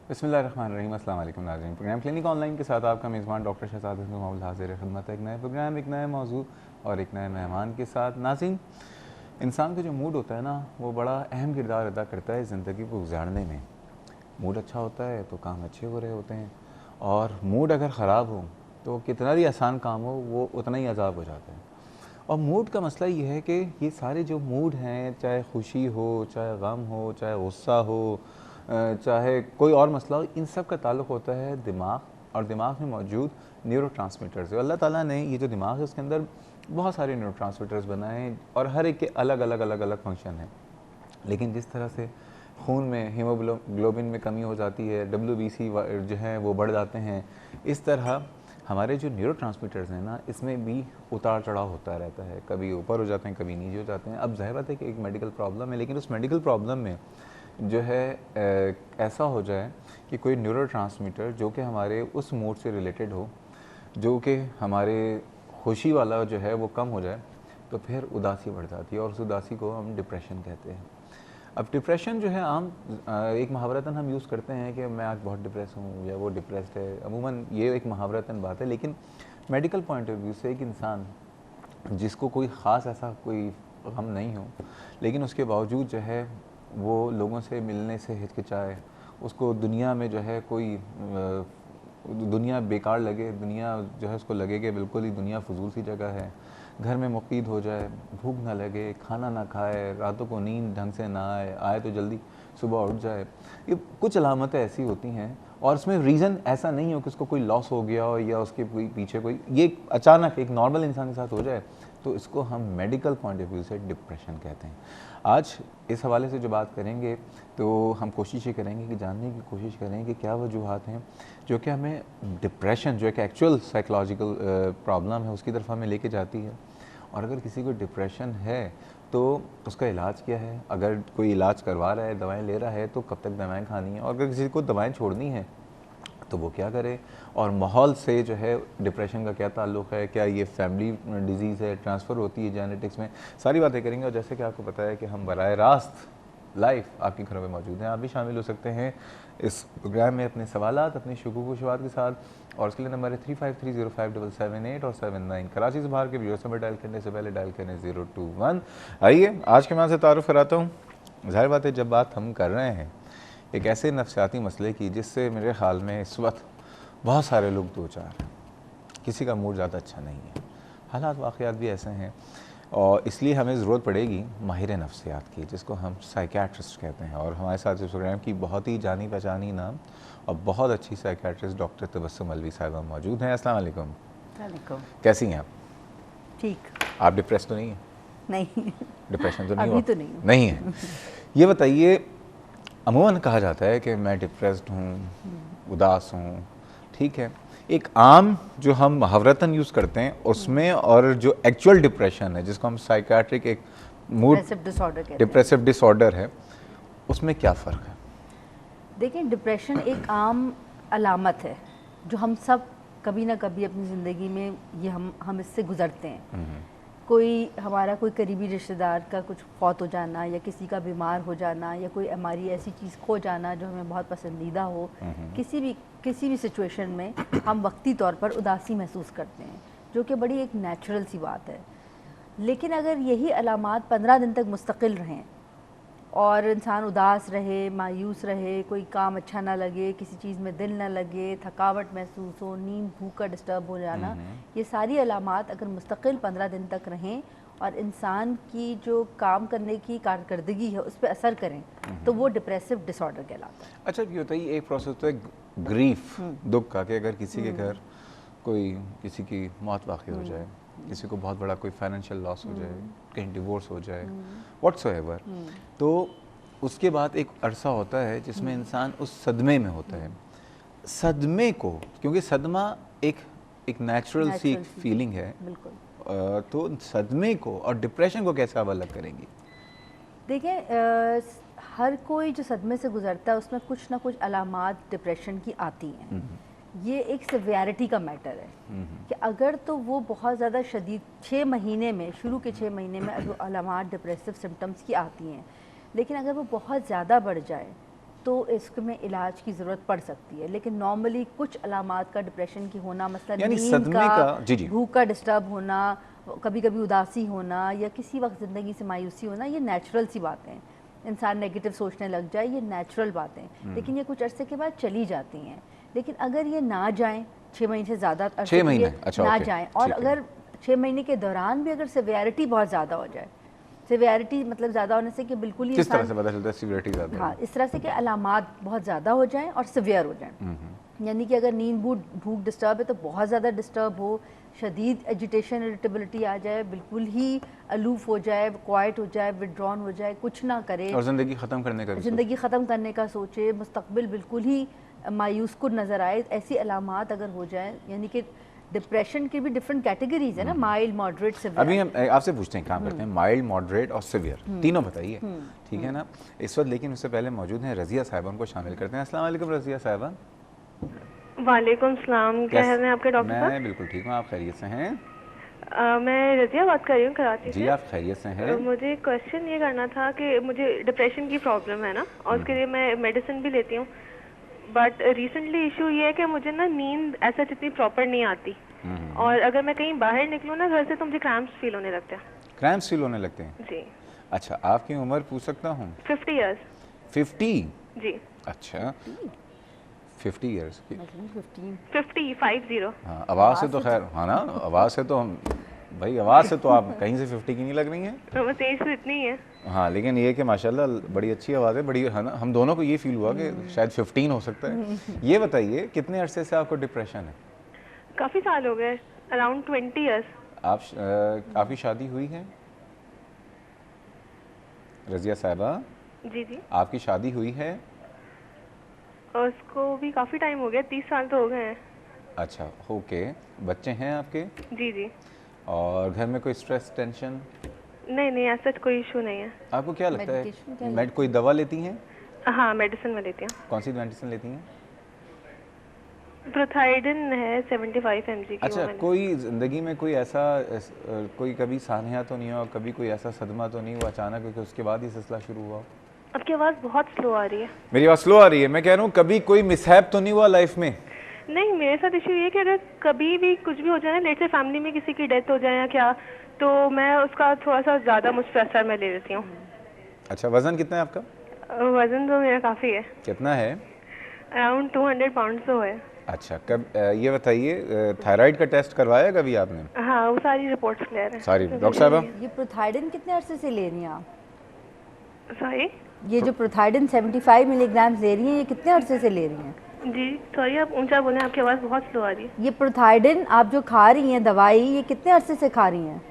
बिस्मिल्लाहिर्रहमानिर्रहीम। अस्सलाम वालेकुम नाज़रीन। प्रोग्राम क्लिनिक ऑनलाइन के साथ आपका मेज़बान डॉक्टर शहजाद हसन मोहम्मद हाज़िर खिदमत है। एक नए प्रोग्राम, एक नए मौजू और एक नए मेहमान के साथ। नाज़रीन, इंसान का जो मूड होता है ना, वो बड़ा अहम किरदार अदा करता है ज़िंदगी को गुजारने में। मूड अच्छा होता है तो काम अच्छे हो रहे होते हैं, और मूड अगर ख़राब हो तो कितना भी आसान काम हो वो उतना ही अजाब हो जाता है। और मूड का मसला ये है कि ये सारे जो मूड हैं, चाहे खुशी हो, चाहे गम हो, चाहे गुस्सा हो, चाहे कोई और मसला हो, इन सब का ताल्लुक़ होता है दिमाग और दिमाग में मौजूद न्यूरोट्रांसमीटर्स से। अल्लाह ताला ने ये जो दिमाग है उसके अंदर बहुत सारे न्यूरोट्रांसमीटर्स बनाए हैं और हर एक के अलग अलग अलग अलग फंक्शन हैं। लेकिन जिस तरह से खून में हीमोग्लोबिन में कमी हो जाती है, WBC जो है वो बढ़ जाते हैं, इस तरह हमारे जो न्यूरोट्रांसमीटर्स हैं ना, इसमें भी उतार चढ़ाव होता रहता है। कभी ऊपर हो जाते हैं, कभी नीचे हो जाते हैं। अब ज़ाहिर बात है कि एक मेडिकल प्रॉब्लम है, लेकिन उस मेडिकल प्रॉब्लम में जो है ऐसा हो जाए कि कोई न्यूरोट्रांसमीटर जो कि हमारे उस मूड से रिलेटेड हो, जो कि हमारे खुशी वाला जो है वो कम हो जाए, तो फिर उदासी बढ़ जाती है और उस उदासी को हम डिप्रेशन कहते हैं। अब डिप्रेशन जो है आम एक मुहावरतन हम यूज़ करते हैं कि मैं आज बहुत डिप्रेस हूँ या वो डिप्रेस्ड है। अमूमन ये एक मुहावरतन बात है, लेकिन मेडिकल पॉइंट ऑफ व्यू से एक इंसान जिसको कोई ख़ास ऐसा कोई गम नहीं हो, लेकिन उसके बावजूद जो है वो लोगों से मिलने से हिचकिचाए, उसको दुनिया में जो है कोई दुनिया बेकार लगे, दुनिया जो है उसको लगे कि बिल्कुल ही दुनिया फजूल सी जगह है, घर में मुक़ीद हो जाए, भूख ना लगे, खाना ना खाए, रातों को नींद ढंग से ना आए तो जल्दी सुबह उठ जाए। ये कुछ अलामतें ऐसी होती हैं, और इसमें रीज़न ऐसा नहीं हो कि उसको कोई लॉस हो गया हो या उसके पीछे कोई ये अचानक एक नॉर्मल इंसान के साथ हो जाए, तो इसको हम मेडिकल पॉइंट ऑफ व्यू से डिप्रेशन कहते हैं। आज इस हवाले से जो बात करेंगे, तो हम कोशिश ये करेंगे कि जानने की कोशिश करें कि क्या वजूहात हैं जो कि हमें डिप्रेशन, जो एक एक्चुअल साइकोलॉजिकल प्रॉब्लम है, उसकी तरफ हमें लेके जाती है। और अगर किसी को डिप्रेशन है तो उसका इलाज क्या है, अगर कोई इलाज करवा रहा है, दवाएं ले रहा है, तो कब तक दवाएं खानी है, और अगर किसी को दवाएं छोड़नी है तो वो क्या करे, और माहौल से जो है डिप्रेशन का क्या ताल्लुक़ है, क्या ये फैमिली डिजीज़ है, ट्रांसफ़र होती है जेनेटिक्स में, सारी बातें करेंगे। और जैसे कि आपको पता है कि हम बराह रास्त लाइव आपकी घरों में मौजूद हैं, आप भी शामिल हो सकते हैं इस प्रोग्राम में अपने सवालात, अपनी शुकूक व शुबात के साथ। और उसके लिए नंबर है 35305778 और 79। कराची से बाहर के व्यूअर्स नंबर डायल करने से पहले डायल करें 021। आइए आज के मैं से तारुफ़ कराता हूँ। ज़ाहिर बात है, जब बात हम कर रहे हैं एक ऐसे नफ्सियाती मसले की जिससे मेरे ख़्याल में इस वक्त बहुत सारे लोग दो चार हैं, किसी का मूड ज़्यादा अच्छा नहीं है, हालात वाक़यात भी ऐसे हैं, और इसलिए हमें ज़रूरत पड़ेगी माहिर नफ्सियात की, जिसको हम साइकियाट्रिस्ट कहते हैं। और हमारे साथ इस प्रोग्राम की बहुत ही जानी पहचानी नाम और बहुत अच्छी साइकियाट्रिस्ट डॉक्टर तबस्सुम अलवी साहिबा मौजूद हैं। अस्सलाम वालेकुम। वालेकुम। कैसी हैं आप? ठीक। आप डिप्रेस तो नहीं हैं? नहीं, डिप्रेशन तो नहीं अभी हुआ? तो नहीं हूँ। नहीं है। ये बताइए, अमूमन कहा जाता है कि मैं डिप्रेस्ड हूँ, उदास हूँ, ठीक है, एक आम जो हम मुहावरतन यूज़ करते हैं उसमें, और जो एक्चुअल डिप्रेशन है जिसको हम साइकियाट्रिक एक मूड डिप्रेसिव डिसऑर्डर कहते हैं। डिप्रेसिव डिसऑर्डर है, उसमें क्या फ़र्क है? देखिए, डिप्रेशन एक आम अलामत है जो हम सब कभी ना कभी अपनी ज़िंदगी में ये हम इससे गुज़रते हैं। कोई हमारा कोई करीबी रिश्तेदार का कुछ फौत हो जाना, या किसी का बीमार हो जाना, या कोई हमारी ऐसी चीज़ खो जाना जो हमें बहुत पसंदीदा हो, किसी भी सिचुएशन में हम वक्ती तौर पर उदासी महसूस करते हैं, जो कि बड़ी एक नेचुरल सी बात है। लेकिन अगर यही अलामात 15 दिन तक मुस्तकिल रहें और इंसान उदास रहे, मायूस रहे, कोई काम अच्छा ना लगे, किसी चीज़ में दिल ना लगे, थकावट महसूस हो, नींद भूख का डिस्टर्ब हो जाना, ये सारी अलामात अगर मुस्तकिल 15 दिन तक रहें और इंसान की जो काम करने की कारकर्दगी है उस पर असर करें, तो वो डिप्रेसिव डिसऑर्डर कहलाता है। अच्छा, ये बताइए, एक प्रोसेस तो है ग्रीफ, दुख का, कि अगर किसी के घर कोई किसी की मौत वाक़ई हो जाए, किसी को बहुत बड़ा कोई फाइनेंशियल लॉस हो जाए, कहीं डिवोर्स हो जाए, व्हाट्सोएवर, तो उसके बाद एक अरसा होता है जिसमें इंसान उस सदमे में होता है। सदमे को, क्योंकि सदमा एक नेचुरल सी एक फीलिंग है, बिल्कुल। तो सदमे को और डिप्रेशन को कैसे आप अलग करेंगी? देखिए, हर कोई जो सदमे से गुजरता है उसमें कुछ ना कुछ अलामात डिप्रेशन की आती हैं। ये एक सिवियरिटी का मैटर है कि अगर तो वो बहुत ज़्यादा शदीद 6 महीने में, शुरू के 6 महीने में जो अलामात डिप्रेसिव सिम्टम्स की आती हैं, लेकिन अगर वो बहुत ज़्यादा बढ़ जाए तो इसमें इलाज की ज़रूरत पड़ सकती है, लेकिन नॉर्मली कुछ अलामात का डिप्रेशन की होना, मसलन यानी नींद सदमे का, जी जी, भूख का डिस्टर्ब होना, कभी कभी उदासी होना या किसी वक्त ज़िंदगी से मायूसी होना, ये नेचुरल सी बातें हैं। इंसान नेगेटिव सोचने लग जाए, ये नेचुरल बातें हैं, लेकिन ये कुछ अरसे के बाद चली जाती हैं। लेकिन अगर ये ना जाएं, 6 महीने से ज़्यादा अरसे 6 के महीने, लिए अच्छा, ना ओके, जाएं, और ठीक है। अगर 6 महीने के दौरान भी अगर सिवियरिटी बहुत ज़्यादा हो जाए, सिवियरिटी मतलब ज़्यादा होने से कि बिल्कुल ही किस तरह इंसान, से पता चलता है सीवियरिटी ज़्यादा हाँ, है? इस तरह से कि अलामात बहुत ज़्यादा हो जाएं और सिवियर हो जाएं। यानी कि अगर नींद भूख डिस्टर्ब है तो बहुत ज़्यादा डिस्टर्ब हो, शदीद एजिटेशन इरिटेबिलिटी आ जाए, बिल्कुल ही अलूफ हो जाए, क्वाइट हो जाए, विड्रॉन हो जाए, कुछ ना करे, और ज़िंदगी ख़त्म करने का भी ज़िंदगी ख़त्म करने का सोचे, मुस्तकबिल बिल्कुल ही मायूस कुन नज़र आए, ऐसी अलामात अगर हो जाए, यानी कि डिप्रेशन की भी डिफरेंट कैटेगरीज है ना, माइल्ड, मॉडरेट, सोच। अभी सिवियर। हम आपसे पूछते हैं, काम करते हैं, माइल्ड, मॉडरेट और सिवियर, तीनों बताइए, ठीक है ना इस वक्त। लेकिन उससे पहले मौजूद हैं रज़िया साहिबा, उनको शामिल करते हैं। अस्सलाम वालेकुम रज़िया साहिबा। वालेकुम सलाम, क्या हाल है आपके डॉक्टर साहब? मैं बिल्कुल ठीक हूँ, आप खैरियत से हैं? मैं रजिया बात कर रही हूँ कराची जी से। आप खैरियत से हैं? मुझे क्वेश्चन ये करना था कि मुझे डिप्रेशन की प्रॉब्लम है ना, और उसके लिए मैं मेडिसिन भी लेती हूँ, बट रिसेंटली इशू ये है कि मुझे ना नींद ऐसा जितनी प्रॉपर नहीं आती, और अगर मैं कहीं बाहर निकलूँ ना घर से तो मुझे क्रैम्प्स फील होने लगते हैं। क्रैम्प्स फील होने लगते हैं? जी। अच्छा, आपकी उम्र पूछ सकता हूँ? 50 इयर्स। 50? जी। अच्छा, 50 ईयर्स की, 50। हाँ, आवाज़ से तो खैर, हाँ ना, आवाज़ से तो हम, भाई आवाज़ से तो आप कहीं से 50 की नहीं लग रही हैं। तो बस एज तो इतनी ही है। हाँ, लेकिन ये कि माशाल्लाह बड़ी अच्छी आवाज़ है, बड़ी, है ना, हम दोनों को ये फील हुआ कि शायद 15 हो सकता है। ये बताइए कितने अरसे से आपको डिप्रेशन है? काफ़ी साल हो गए, अराउंड 20 इयर्स। आपकी शादी हुई है रज़िया साहिबा? जी जी। आपकी शादी हुई है? और उसको भी काफ़ी टाइम हो गया, 30 साल तो हो गए हैं। अच्छा, ओके, बच्चे हैं आपके? जी जी। और घर में कोई स्ट्रेस, टेंशन? नहीं नहीं, ऐसा कोई इशू नहीं है। आपको क्या लगता Medication क्या है, कोई दवा लेती हैं? हाँ, मेडिसिन में लेती हूँ। कौन सी मेडिसिन लेती हैं? प्रोथाइडिन है 75 mg की। अच्छा, कोई ज़िंदगी में कोई ऐसा कोई कभी सानया तो नहीं हुआ, कभी कोई ऐसा सदमा तो नहीं हुआ अचानक कि उसके बाद ही सिलसिला शुरू हुआ? आपकी आवाज़ बहुत स्लो आ रही है। मेरी आवाज़ स्लो आ रही है? मैं कह रहा हूँ कभी कोई मिसहैप तो नहीं हुआ लाइफ में? नहीं, मेरे साथ इशू ये कि अगर कभी भी कुछ भी हो जाए ना, लेट से फैमिली में किसी की डेथ हो जाए या क्या, तो मैं उसका थोड़ा सा ज़्यादा मुझ पर असर मैं ले लेती हूँ। अच्छा, वज़न कितना है आपका? वज़न तो मेरा काफ़ी है, कितना है? अराउंड 200 पाउंड तो है। अच्छा, कब ये बताइए, थायराइड का टेस्ट करवाया कभी आपने? हाँ, वो सारी रिपोर्ट्स क्लियर है। सारी, डॉक्टर साहबा? ये प्रोथाइडिन कितने अरसे से ले रही हैं आप? सॉरी ये जो प्रोथाइडिन 75 मिलीग्राम ले रही हैं, ये कितने अरसे से ले रही हैं? जी, सॉरी आप ऊंचा बोलें, आपकी आवाज़ बहुत स्लो आ रही है। ये प्रोथाइडिन आप जो खा रही हैं दवाई, ये कितने अरसे से खा रही हैं?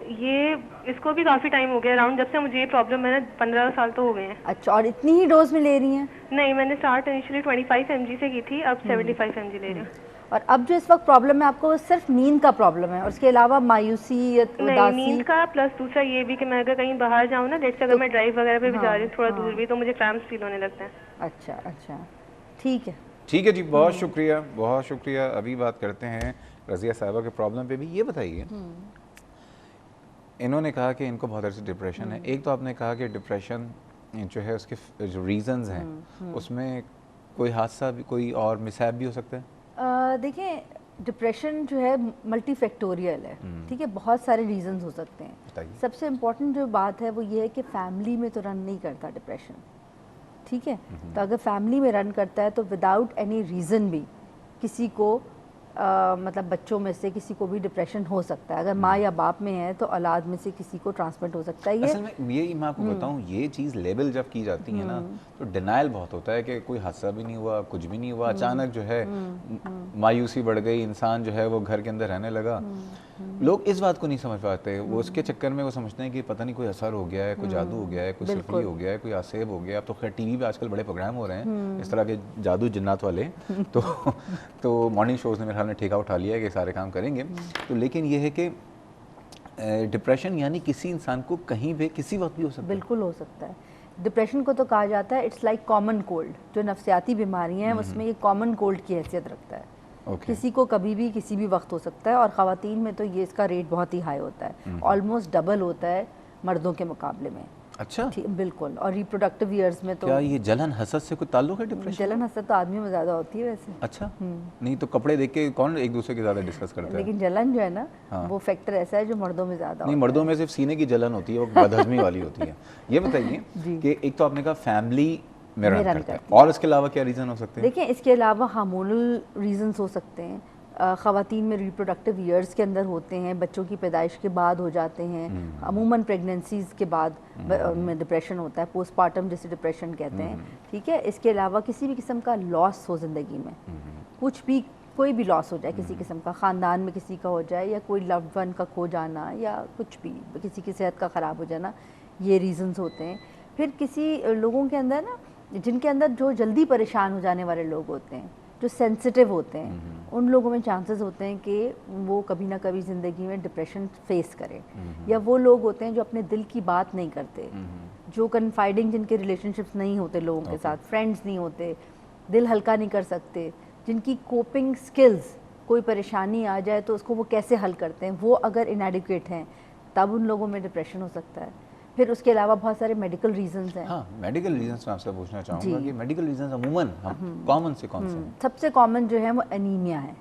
ये इसको भी काफ़ी टाइम हो गया, अराउंड जब से मुझे ये प्रॉब्लम है ना 15 साल तो हो गए हैं। अच्छा, और इतनी ही डोज में ले रही हैं? नहीं, मैंने स्टार्ट इनिशियली 25 mg से की थी, अब 75 mg ले रही हूँ। और अब जो इस वक्त प्रॉब्लम है आपको, वो सिर्फ नींद का प्रॉब्लम है और उसके अलावा मायूसी या नहीं, उदासी? नींद का प्लस दूसरा ये भी कि मैं अगर कहीं बाहर जाऊँ ना, लेट से अगर मैं ड्राइव वगैरह पे भी जा रही हूँ थोड़ा दूर भी, तो मुझे क्रैम्प्स फील होने लगते हैं। अच्छा अच्छा, ठीक है। ठीक है जी, बहुत शुक्रिया, बहुत शुक्रिया। अभी बात करते हैं रज़िया साहिबा के प्रॉब्लम पे भी। ये बताइए, इन्होंने कहा कि इनको बहुत अरसे डिप्रेशन है। एक तो आपने कहा कि डिप्रेशन जो है उसके जो रीजंस हैं उसमें कोई हादसा भी, कोई और मिसहैप भी हो सकता है? देखिए, डिप्रेशन जो है मल्टी फैक्टोरियल है, ठीक है, बहुत सारे रीजंस हो सकते हैं। बताइए। सबसे इम्पोर्टेंट जो बात है वो ये है कि फैमिली में तो रन नहीं करता डिप्रेशन, ठीक है। तो अगर फैमिली में रन करता है तो विदाउट एनी रीज़न भी किसी को मतलब बच्चों में से किसी को भी डिप्रेशन हो सकता है। अगर माँ या बाप में है तो औलाद में से किसी को ट्रांसमिट हो सकता है। असल में ये मैं आपको बताऊं, ये चीज़ लेबल जब की जाती है ना तो डिनाइल बहुत होता है कि कोई हादसा भी नहीं हुआ, कुछ भी नहीं हुआ, अचानक जो है मायूसी बढ़ गई, इंसान जो है वो घर के अंदर रहने लगा। लोग इस बात को नहीं समझ पाते, वो उसके चक्कर में वो समझते हैं कि पता नहीं कोई असर हो गया है, कोई जादू हो गया है, कोई सिफली हो गया है, कोई आसेब हो गया। अब तो खैर टीवी पे आजकल बड़े प्रोग्राम हो रहे हैं इस तरह के जादू जिन्नात वाले, तो मॉर्निंग शोज़ ने मेरे ख्याल में ठेका उठा लिया है कि सारे काम करेंगे। तो लेकिन ये है कि डिप्रेशन यानी किसी इंसान को कहीं भी किसी वक्त भी हो सकता है। बिल्कुल हो सकता है। डिप्रेशन को तो कहा जाता है इट्स लाइक कॉमन कोल्ड। जो नफ्सियाती बीमारियां हैं उसमें ये कॉमन कोल्ड की हैसियत रखता है। किसी को कभी भी किसी भी वक्त हो सकता है, और ख़वातीन में तो ये इसका रेट बहुत ही हाई होता है, ऑलमोस्ट डबल होता है मर्दों के मुकाबले में। अच्छा, ठीक, बिल्कुल। और रिप्रोडक्टिव ईयर्स में तो क्या ये जलन हसद से कोई ताल्लुक है डिप्रेशन? जलन हसद तो आदमी में ज़्यादा होती है वैसे, अच्छा, नहीं तो कपड़े देख के कौन एक दूसरे के ज़्यादा डिस्कस करता है? लेकिन जलन जो है ना हाँ। वो फैक्टर ऐसा है जो मर्दों में ज़्यादा नहीं, होता मर्दों में सिर्फ सीने की जलन होती है, वो बदहजमी वाली होती है। ये बताइए जी। कि एक तो आपने कहा फैमिली में रन में रन करता है, करती है। और इसके अलावा क्या रीज़न हो सकते हैं? देखिए, इसके अलावा हार्मोनल रीजंस हो सकते हैं। ख़वातीन में रिप्रोडक्टिव ईयर्स के अंदर होते हैं, बच्चों की पैदाइश के बाद हो जाते हैं, अमूमन प्रेगनेंसीज के बाद में डिप्रेशन होता है, पोस्टमार्टम जिसे डिप्रेशन कहते हैं, ठीक है। इसके अलावा किसी भी किस्म का लॉस हो ज़िंदगी में, कुछ भी, कोई भी लॉस हो जाए किसी किस्म का, ख़ानदान में किसी का हो जाए या कोई लव्ड वन का खो जाना या कुछ भी, किसी की सेहत का ख़राब हो जाना, ये रीजंस होते हैं। फिर किसी लोगों के अंदर ना, जिनके अंदर जो जल्दी परेशान हो जाने वाले लोग होते हैं, जो सेंसिटिव होते हैं, उन लोगों में चांसेस होते हैं कि वो कभी ना कभी ज़िंदगी में डिप्रेशन फेस करें। या वो लोग होते हैं जो अपने दिल की बात नहीं करते, जो कन्फाइडिंग, जिनके रिलेशनशिप्स नहीं होते लोगों के साथ, फ्रेंड्स नहीं होते, दिल हल्का नहीं कर सकते, जिनकी कोपिंग स्किल्स, कोई परेशानी आ जाए तो उसको वो कैसे हल करते हैं, वो अगर इनएडिक्वेट हैं तब उन लोगों में डिप्रेशन हो सकता है। फिर उसके अलावा बहुत सारे मेडिकल रीजंस हैं। हाँ, मेडिकल रीजंस मैं आपसे पूछना चाहूँगा कि मेडिकल रीजंस अमूमन हम कॉमन से कौन से हैं? सबसे कॉमन जो है वो एनीमिया है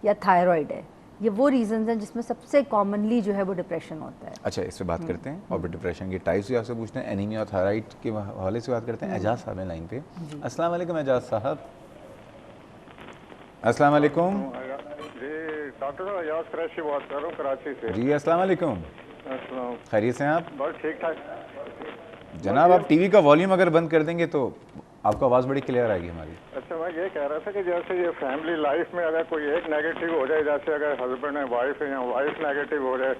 या थायराइड है। ये वो रीजंस हैं जिसमें सबसे कॉमनली जो है वो डिप्रेशन होता है। अच्छा, इस पे बात करते हैं और फिर डिप्रेशन की टाइप्स भी आपसे पूछते हैं, एनीमिया और थायराइड के हवाले से बात करते हैं। एजाज साहब हैं लाइन पे। अस्सलाम वालेकुम एजाज साहब। अस्सलाम वालेकुम। जी डॉक्टर साहब, अयाज कुरैशी बात कर रहा हूँ कराची से। जी अस्सलाम वालेकुम, अस्सलाम। खैरियत से हैं आप? बस ठीक ठाक। जनाब, आप टीवी का वॉल्यूम अगर बंद कर देंगे तो आपको आवाज़ बड़ी क्लियर आएगी हमारी। अच्छा, मैं ये कह रहा था कि जैसे ये फैमिली लाइफ में अगर कोई एक नेगेटिव हो जाए, जैसे अगर हस्बैंड है वाइफ है या वाइफ नेगेटिव हो जाए,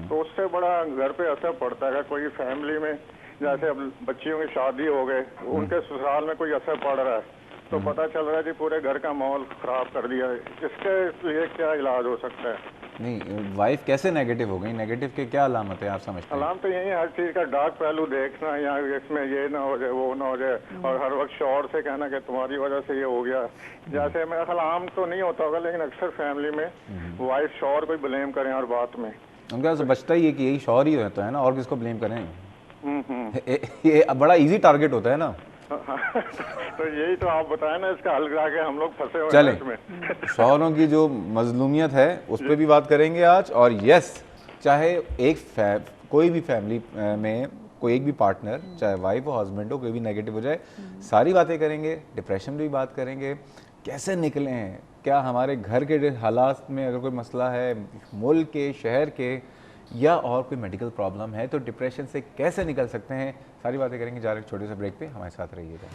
तो उससे बड़ा घर पे असर पड़ता है। अगर कोई फैमिली में जैसे अब बच्चियों की शादी हो गए, उनके ससुराल में कोई असर पड़ रहा है, तो पता चल रहा है जी पूरे घर का माहौल खराब कर दिया है। इसके लिए क्या इलाज हो सकता है? नहीं, वाइफ कैसे नेगेटिव हो गई? नेगेटिव के क्या अलामत है आप समझते हैं? अलाम तो यही हर चीज़ का डार्क पहलू देखना, या इसमें ये ना हो जाए, वो ना हो जाए, और हर वक्त शौहर से कहना कि तुम्हारी वजह से ये हो गया। जैसे मेरा ख्याल आम तो नहीं होता होगा, लेकिन अक्सर फैमिली में वाइफ शौहर को ब्लेम करें हर बात में। उनका तो बचता ही है कि यही शौहर ही होता है ना, और किसको ब्लेम करें? ये बड़ा इजी टारगेट होता है ना। तो यही तो आप बताएं ना, इसका हल करा के हम लोग फंसे हुए चलें, हैं इसमें। शौहरों की जो मजलूमियत है उस पर भी बात करेंगे आज। और यस, चाहे कोई भी फैमिली में कोई एक भी पार्टनर, चाहे वाइफ हो हस्बैंड हो, कोई भी नेगेटिव हो जाए, सारी बातें करेंगे। डिप्रेशन भी बात करेंगे, कैसे निकलें हैं, क्या हमारे घर के हालात में अगर कोई मसला है, मुल्क के, शहर के, या और कोई मेडिकल प्रॉब्लम है तो डिप्रेशन से कैसे निकल सकते हैं, सारी बातें करेंगे। जा रहे छोटे से ब्रेक पे, हमारे साथ रहिएगा।